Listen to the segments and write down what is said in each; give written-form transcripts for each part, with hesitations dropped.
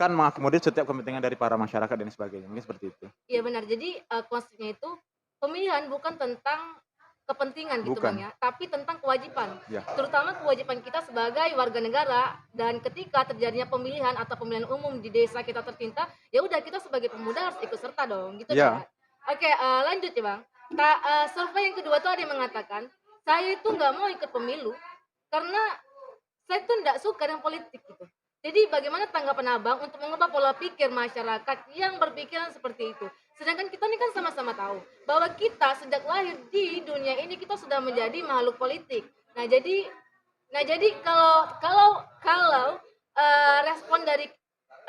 kan mengakomodir setiap kepentingan dari para masyarakat dan sebagainya, mungkin seperti itu. Iya benar. Jadi, konsepnya itu pemilihan bukan tentang kepentingan gitu Bang Bukan, ya, tapi tentang kewajiban. ya. Terutama kewajiban kita sebagai warga negara dan ketika terjadinya pemilihan atau pemilihan umum di desa kita tercinta, ya udah kita sebagai pemuda harus ikut serta dong, gitu Iya, kan. Oke, lanjut ya Bang. Survei yang kedua tuh ada yang mengatakan, "Saya itu nggak mau ikut pemilu karena saya tuh nggak suka dengan politik," gitu. Jadi bagaimana tanggapan Abang untuk mengubah pola pikir masyarakat yang berpikiran seperti itu? Sedangkan kita ini kan sama-sama tahu bahwa kita sejak lahir di dunia ini kita sudah menjadi makhluk politik. Nah jadi kalau kalau kalau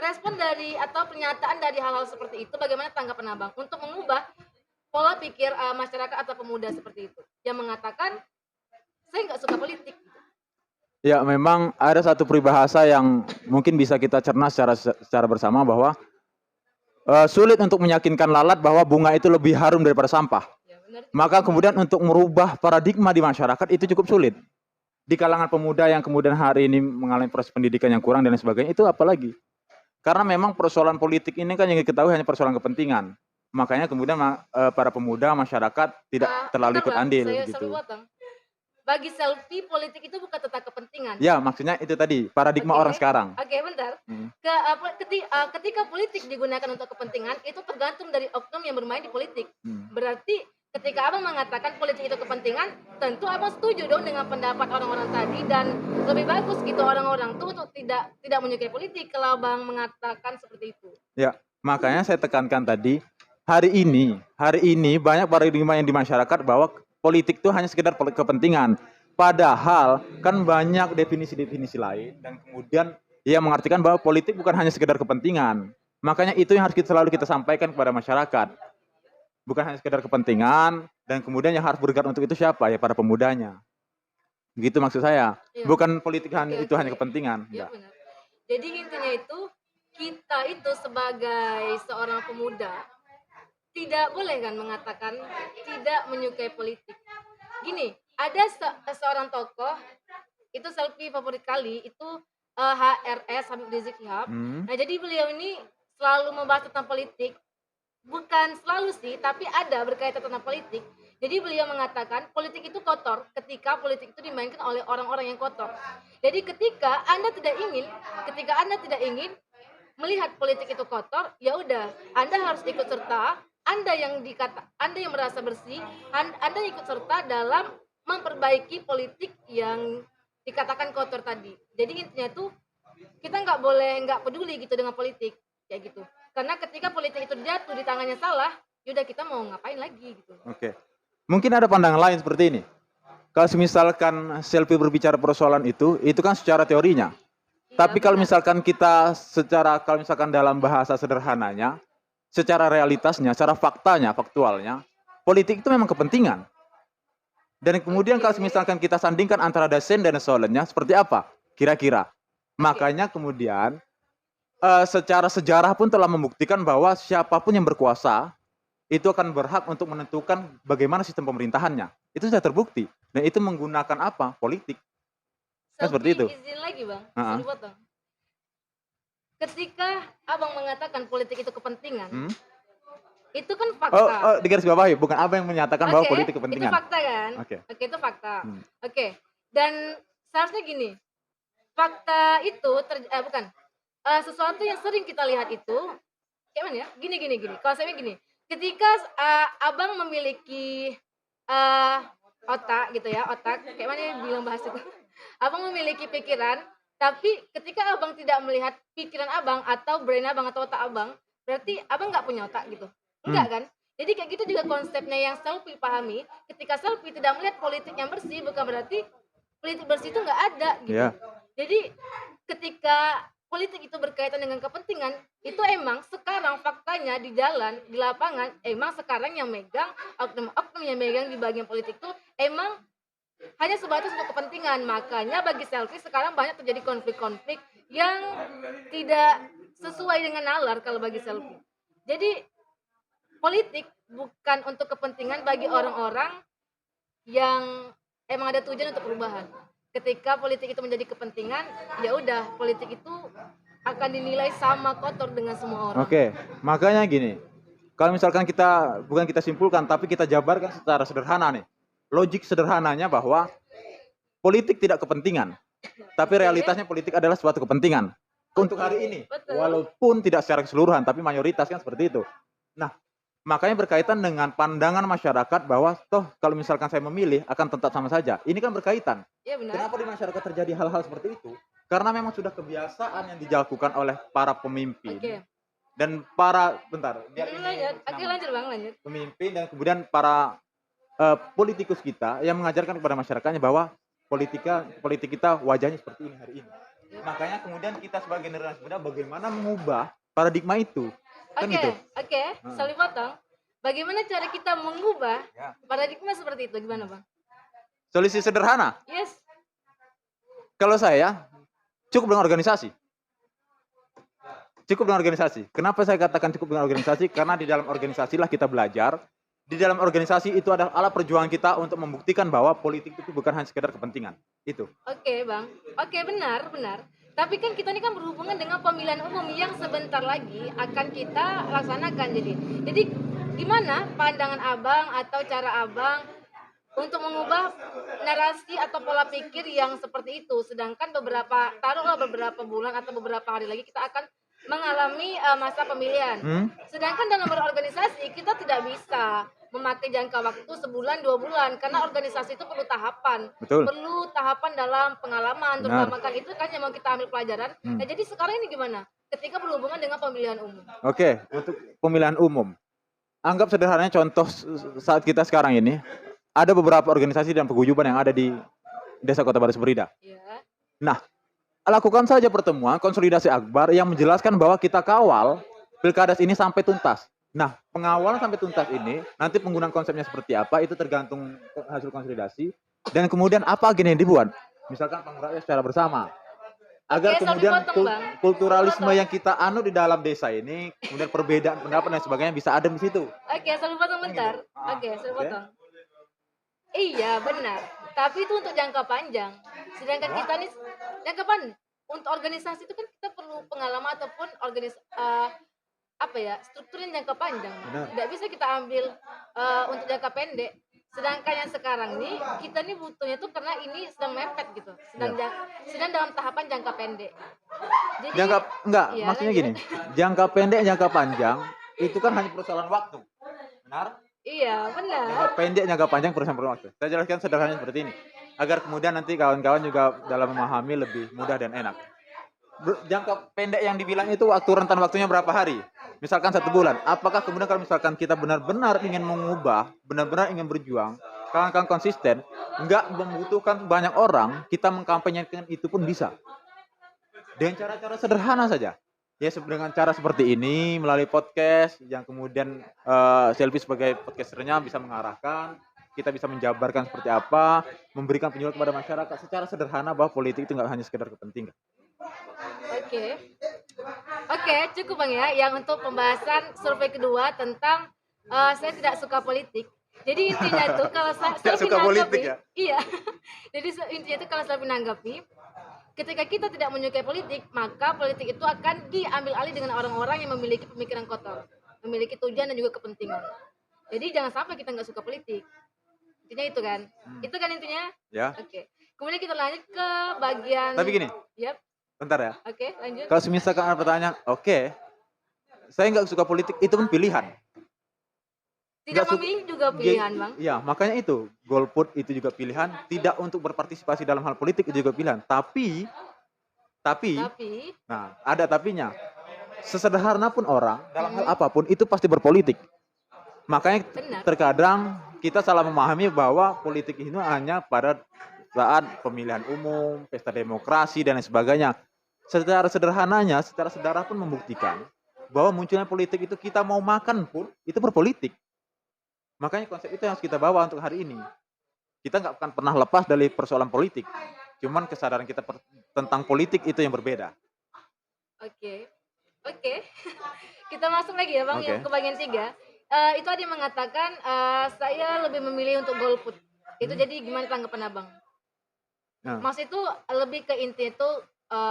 respon dari atau pernyataan dari hal-hal seperti itu, bagaimana tanggapan Abang untuk mengubah pola pikir masyarakat atau pemuda seperti itu yang mengatakan saya nggak suka politik? ya memang ada satu peribahasa yang mungkin bisa kita cerna secara bersama bahwa sulit untuk meyakinkan lalat bahwa bunga itu lebih harum daripada sampah. Ya, benar juga. Maka kemudian untuk merubah paradigma di masyarakat itu cukup sulit. Di kalangan pemuda yang kemudian hari ini mengalami proses pendidikan yang kurang dan lain sebagainya, itu apalagi. Karena memang persoalan politik ini kan yang diketahui hanya persoalan kepentingan. Makanya kemudian para pemuda masyarakat tidak terlalu Bentar ikut Bang, andil saya gitu. potong. Bagi Selfie, politik itu bukan tentang kepentingan. Ya, maksudnya itu tadi paradigma Oke, orang sekarang. oke bentar. Hmm. Ketika politik digunakan untuk kepentingan, itu tergantung dari oknum yang bermain di politik. Hmm. Berarti ketika Abang mengatakan politik itu kepentingan, tentu Abang setuju dong dengan pendapat orang-orang tadi dan lebih bagus gitu orang-orang tuh untuk tidak menyukai politik kalau Abang mengatakan seperti itu. Ya, makanya saya tekankan tadi, hari ini banyak paradigma yang di masyarakat bahwa politik itu hanya sekedar kepentingan. Padahal kan banyak definisi-definisi lain dan kemudian ia mengartikan bahwa politik bukan hanya sekedar kepentingan. Makanya itu yang harus selalu kita sampaikan kepada masyarakat. Bukan hanya sekedar kepentingan dan kemudian yang harus bergerak untuk itu siapa? Ya para pemudanya. Gitu maksud saya. Iya. Bukan politik Oke, itu oke. hanya kepentingan. Iya Enggak. benar. Jadi intinya itu kita itu sebagai seorang pemuda tidak boleh kan mengatakan tidak menyukai politik. Gini, ada seorang tokoh itu Selfie favorit kali itu HRS Habib Rizik Syihab. Hmm. Nah, jadi beliau ini selalu membahas tentang politik. Bukan selalu sih, tapi ada berkaitan tentang politik. Jadi beliau mengatakan politik itu kotor ketika politik itu dimainkan oleh orang-orang yang kotor. Jadi ketika Anda tidak ingin melihat politik itu kotor, ya udah, Anda harus ikut serta. Anda yang merasa bersih, Anda ikut serta dalam memperbaiki politik yang dikatakan kotor tadi. Jadi intinya tuh kita nggak peduli gitu dengan politik kayak gitu. Karena ketika politik itu jatuh di tangannya salah, yaudah kita mau ngapain lagi gitu. Oke. Mungkin ada pandangan lain seperti ini. Kalau misalkan Selfie berbicara persoalan itu kan secara teorinya. Iya, Tapi kalau benar. misalkan dalam bahasa sederhananya, secara realitasnya, secara faktanya, faktualnya, politik itu memang kepentingan. Dan kemudian kalau misalkan kita sandingkan antara dasen dan solennya, seperti apa? Kira-kira. Makanya kemudian secara sejarah pun telah membuktikan bahwa siapapun yang berkuasa itu akan berhak untuk menentukan bagaimana sistem pemerintahannya. Itu sudah terbukti. Dan itu menggunakan apa? Politik. Kan seperti itu. Izin lagi Bang, Uh-uh. sorry potong. Ketika Abang mengatakan politik itu kepentingan, itu kan fakta. Di garis bawahi, bukan apa yang menyatakan bahwa politik kepentingan. Itu fakta kan? Oke. Oke, itu fakta. Hmm. Oke. Dan seharusnya gini, fakta itu bukan sesuatu yang sering kita lihat itu kayak mana ya? Gini. Konsepnya gini. Ketika Abang memiliki otak gitu ya, otak kayak mana ya bilang bahasa itu? Abang memiliki pikiran, tapi ketika Abang tidak melihat pikiran Abang atau brain Abang atau otak Abang, berarti Abang nggak punya otak gitu. Enggak kan? Jadi kayak gitu juga konsepnya yang Selfie pahami. Ketika Selfie tidak melihat politik yang bersih, bukan berarti politik bersih itu nggak ada gitu. Yeah. Jadi ketika politik itu berkaitan dengan kepentingan, itu emang sekarang faktanya di jalan, di lapangan, emang sekarang yang megang oknum-oknum yang megang di bagian politik itu emang hanya sebatas untuk kepentingan. Makanya bagi Selfie sekarang banyak terjadi konflik-konflik yang tidak sesuai dengan nalar kalau bagi Selfie. Jadi politik bukan untuk kepentingan bagi orang-orang yang emang ada tujuan untuk perubahan. Ketika politik itu menjadi kepentingan, ya udah politik itu akan dinilai sama kotor dengan semua orang. Oke, makanya gini. Kalau misalkan bukan kita simpulkan, tapi kita jabarkan secara sederhana nih. Logik sederhananya bahwa politik tidak kepentingan, tapi realitasnya politik adalah suatu kepentingan. Untuk hari ini, Betul. walaupun tidak secara keseluruhan, tapi mayoritas kan seperti itu. Nah, makanya berkaitan dengan pandangan masyarakat bahwa toh kalau misalkan saya memilih akan tetap sama saja. Ini kan berkaitan. Iya benar. Kenapa di masyarakat terjadi hal-hal seperti itu? Karena memang sudah kebiasaan yang dilakukan oleh para pemimpin Oke. dan para biar ini Lanjut. Oke, nama. lanjut Bang, lanjut. Pemimpin dan kemudian para politikus kita yang mengajarkan kepada masyarakatnya bahwa politik kita wajahnya seperti ini hari ini. Makanya kemudian kita sebagai generasi muda bagaimana mengubah paradigma itu. Kan Oke, gitu. oke, sorry potong. Bagaimana cara kita mengubah Ya. paradigma seperti itu? Gimana Bang? Solusi sederhana. Yes. Kalau saya cukup dengan organisasi. Cukup dengan organisasi. Kenapa saya katakan cukup dengan organisasi? Karena di dalam organisasi lah kita belajar. Di dalam organisasi itu adalah alat perjuangan kita untuk membuktikan bahwa politik itu bukan hanya sekedar kepentingan. Itu. Oke Bang. Oke, benar, benar. Tapi kan kita ini kan berhubungan dengan pemilihan umum yang sebentar lagi akan kita laksanakan. Jadi gimana pandangan Abang atau cara Abang untuk mengubah narasi atau pola pikir yang seperti itu? Sedangkan taruhlah beberapa bulan atau beberapa hari lagi kita akan mengalami masa pemilihan. Sedangkan dalam berorganisasi kita tidak bisa memakai jangka waktu sebulan 2 bulan karena organisasi itu perlu tahapan. Betul. Perlu tahapan dalam pengalaman, Benar. terutama kan itu kan yang mau kita ambil pelajaran. Nah, jadi sekarang ini gimana? Ketika berhubungan dengan pemilihan umum. Oke, untuk pemilihan umum. Anggap sederhananya contoh saat kita sekarang ini ada beberapa organisasi dan paguyuban yang ada di Desa Kota Baru Seberida. Ya. Nah, lakukan saja pertemuan konsolidasi akbar yang menjelaskan bahwa kita kawal pilkades ini sampai tuntas. Nah, pengawalan sampai tuntas ini nanti penggunaan konsepnya seperti apa itu tergantung hasil konsolidasi dan kemudian apa agenda yang dibuat. Misalkan penggeraknya secara bersama. Agar Oke, kemudian sorry potong, Bang. kulturalisme Sorry yang kita anut di dalam desa ini, kemudian perbedaan pendapat dan sebagainya bisa ada di situ. Oke, sorry potong bentar. Oke, sorry potong. Iya, benar. Tapi itu untuk jangka panjang. Sedangkan kita nih jangka panjang untuk organisasi itu kan kita perlu pengalaman ataupun struktur yang jangka panjang. Benar. Tidak bisa kita ambil untuk jangka pendek. Sedangkan yang sekarang nih kita nih butuhnya tuh karena ini sedang mepet gitu. Sedang dalam tahapan jangka pendek. Jadi iya, maksudnya lanjut. gini. Jangka pendek, jangka panjang itu kan hanya persoalan waktu. Benar? Iya, benar. Jangka pendek, jangka panjang persoalan waktu. Saya jelaskan sederhananya seperti ini. Agar kemudian nanti kawan-kawan juga dalam memahami lebih mudah dan enak. Jangka pendek yang dibilang itu rentan waktunya berapa hari? Misalkan 1 bulan. Apakah kemudian kalau misalkan kita benar-benar ingin mengubah, benar-benar ingin berjuang, kawan-kawan konsisten, nggak membutuhkan banyak orang, kita mengkampanyekan itu pun bisa. Dengan cara-cara sederhana saja. Ya dengan cara seperti ini, melalui podcast, yang kemudian Selfie sebagai podcasternya bisa mengarahkan, kita bisa menjabarkan seperti apa, memberikan penyuluh kepada masyarakat secara sederhana bahwa politik itu nggak hanya sekedar kepentingan. Oke, cukup Bang ya yang untuk pembahasan survei kedua tentang saya tidak suka politik. Jadi intinya itu kalau saya Tidak suka politik ya? Iya. Jadi intinya itu kalau saya menanggapi ketika kita tidak menyukai politik, maka politik itu akan diambil alih dengan orang-orang yang memiliki pemikiran kotor, memiliki tujuan dan juga kepentingan. Jadi jangan sampai kita nggak suka politik. Intinya itu kan. Itu kan intinya? Ya. Oke. Kemudian kita lanjut ke bagian Tapi gini, Yap. bentar ya. Oke, lanjut. Kalau misalkan ada pertanyaan, oke, saya nggak suka politik, itu pun pilihan. Tidak nggak memilih juga pilihan, Bang. Iya, makanya itu golput itu juga pilihan. Tidak untuk berpartisipasi dalam hal politik itu juga pilihan. Tapi, nah ada tapinya. Sesederhana pun orang dalam hal apapun itu pasti berpolitik. Makanya Benar. terkadang kita salah memahami bahwa politik itu hanya pada saat pemilihan umum, pesta demokrasi dan lain sebagainya. Secara sederhananya, secara sejarah pun membuktikan bahwa munculnya politik itu kita mau makan pun itu berpolitik. Makanya konsep itu yang harus kita bawa untuk hari ini. Kita nggak akan pernah lepas dari persoalan politik. Cuman kesadaran kita tentang politik itu yang berbeda. Oke. Kita masuk lagi ya Bang Oke. yang ke bagian 3. Itu ada yang mengatakan saya lebih memilih untuk golput. Itu jadi gimana tanggapan Abang? Nah, Maksud itu lebih ke inti itu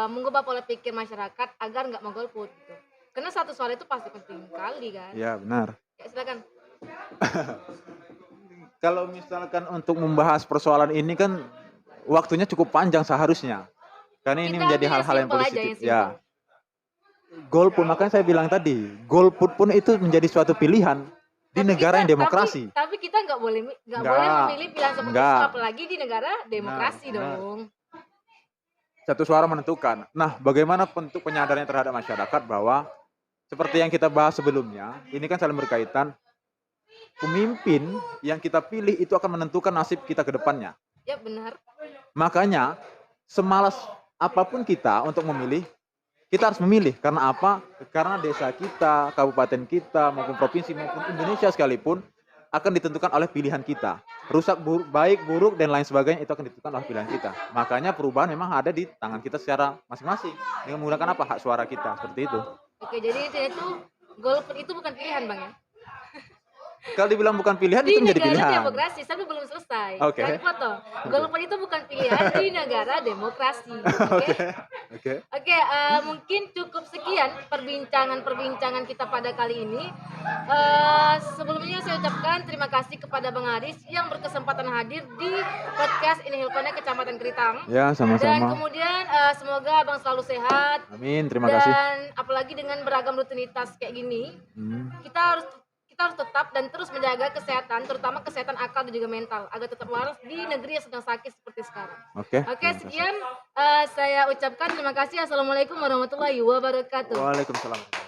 mengubah pola pikir masyarakat agar nggak mau golput gitu. Karena satu suara itu pasti penting kali kan. Ya, benar. Ya, silakan. Kalau misalkan untuk membahas persoalan ini kan waktunya cukup panjang seharusnya. Karena ini Kita menjadi ambil yang hal-hal yang simpel aja, positif. yang Ya, simpel. golput makanya saya bilang tadi, golput pun itu menjadi suatu pilihan di Tapi negara yang kita- demokrasi. Tapi kita nggak boleh Nggak. memilih pilihan seperti Nggak. itu, apalagi di negara demokrasi Benar. dong. Satu suara menentukan. Nah, bagaimana bentuk penyadarannya terhadap masyarakat bahwa seperti yang kita bahas sebelumnya, ini kan saling berkaitan. Pemimpin yang kita pilih itu akan menentukan nasib kita ke depannya. Ya benar. Makanya, semalas apapun kita untuk memilih, kita harus memilih. Karena apa? Karena desa kita, kabupaten kita, maupun provinsi, maupun Indonesia sekalipun akan ditentukan oleh pilihan kita. Rusak, baik, buruk, dan lain sebagainya itu akan ditentukan oleh pilihan kita. Makanya perubahan memang ada di tangan kita secara masing-masing. Dengan menggunakan apa? Hak suara kita. Seperti itu. Oke, jadi itu golput itu bukan pilihan bang ya? Kalau dibilang bukan pilihan, Di itu menjadi negara pilihan. demokrasi, tapi belum selesai. Oke. Jangan potong. Golput itu bukan pilihan di negara demokrasi. Oke. Oke. Oke, mungkin cukup sekian perbincangan kita pada kali ini. Sebelumnya saya ucapkan terima kasih kepada Bang Haris yang berkesempatan hadir di podcast Ini Hilkona Kecamatan Keritang. Ya, Dan sama-sama. kemudian semoga Abang selalu sehat. Amin, terima kasih. Dan apalagi dengan beragam rutinitas kayak gini, kita harus tetap dan terus menjaga kesehatan, terutama kesehatan akal dan juga mental, agar tetap waras di negeri yang sedang sakit seperti sekarang. Oke. Oke, terima kasih. sekian saya ucapkan terima kasih. Assalamualaikum warahmatullahi wabarakatuh. Waalaikumsalam.